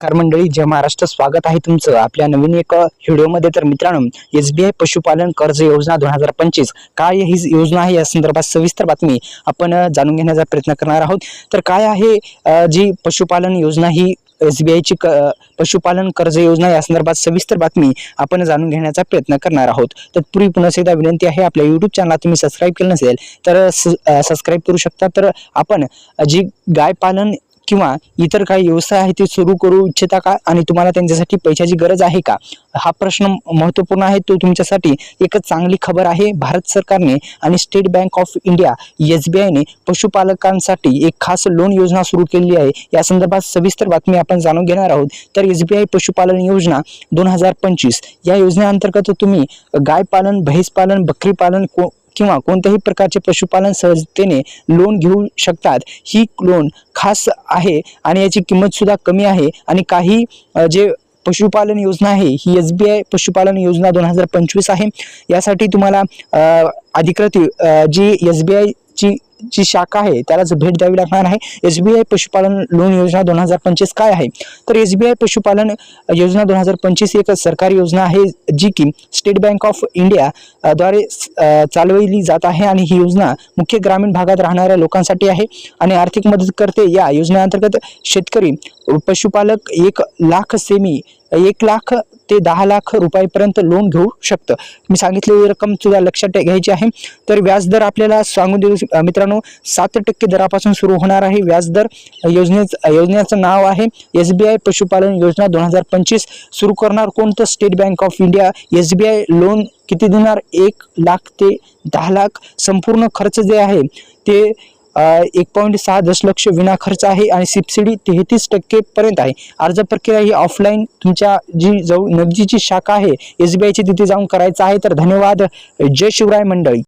नमस्कार मंडळी, जय महाराष्ट्र. स्वागत आहे तुमचं आपल्या नवीन एक व्हिडिओमध्ये. तर मित्रांनो, SBI पशुपालन कर्ज योजना 2025 काय ही योजना आहे या संदर्भात सविस्तर बातमी आपण जाणून घेण्याचा प्रयत्न करणार आहोत. तर काय आहे जी पशुपालन योजना ही SBI ची पशुपालन कर्ज योजना या संदर्भात सविस्तर बातमी आपण जाणून घेण्याचा प्रयत्न करणार आहोत. तत्पूर्वी पुन्हा एकदा विनंती आहे, आपल्या YouTube चॅनलला तुम्ही सबस्क्राईब केलं नसेल तर सबस्क्राईब करू शकता. तर आपण जी गाय पालन किंवा इतर काही व्यवसाय आहे ते सुरू करू इच्छिता का आणि तुम्हाला त्यांच्यासाठी पैशाची गरज आहे का, हा प्रश्न महत्त्वपूर्ण आहे. तो तुमच्यासाठी एक चांगली खबर आहे. भारत सरकारने आणि state bank of India SBI ने पशुपालकांसाठी एक खास लोन योजना सुरू केली आहे. या संदर्भात सविस्तर बातमी आपण जाणून घेणार आहोत. तर SBI पशुपालन योजना 2025 या योजनेअंतर्गत तुम्ही गाय पालन, म्हैस पालन, बकरी पालन किंवा कोणत्याही प्रकारचे पशुपालन सहजतेने लोन घेऊ शकतात. ही लोन खास आहे आणि याची किंमत सुद्धा कमी आहे. आणि काही जे पशुपालन योजना आहे ही SBI पशुपालन योजना 2025 आहे. यासाठी तुम्हाला अधिकृत जी SBI जी शाखा आहे त्यालाच भेट द्यावी लागणार आहे. SBI पशुपालन लोन योजना 2025 काय आहे, तर SBI पशुपालन योजना 2025 एक सरकारी योजना आहे जी की स्टेट बँक ऑफ इंडिया द्वारे चालवली जात आहे. आणि ही योजना मुख्य ग्रामीण भागात राहणाऱ्या लोकांसाठी आहे आणि आर्थिक मदत करते. या योजनेअंतर्गत शेतकरी पशुपालक 1 लाख ते 10 लाख रुपयापर्यंत लोन घेऊ शकतं. मी सांगितलेली रक्कम सुद्धा लक्षात घ्यायची आहे. तर व्याजदर आपल्याला सांगून देऊ मित्रांनो, 7% दरापासून सुरू होणार आहे व्याजदर. योजनेचं नाव आहे SBI पशुपालन योजना 2025. सुरू करणार कोणतं, state bank of India. SBI loan किती देणार, 1 लाख ते 10 लाख. संपूर्ण खर्च जे आहे ते 1.6 दशलक्ष विना खर्च आहे आणि सबसिडी 33% पर्यंत आहे. अर्ज प्रक्रिया ही ऑफलाईन तुमच्या जी नजीकची शाखा आहे SBI ची तिथे जाऊन करायचं आहे. तर धन्यवाद. जय शिवराय मंडळी.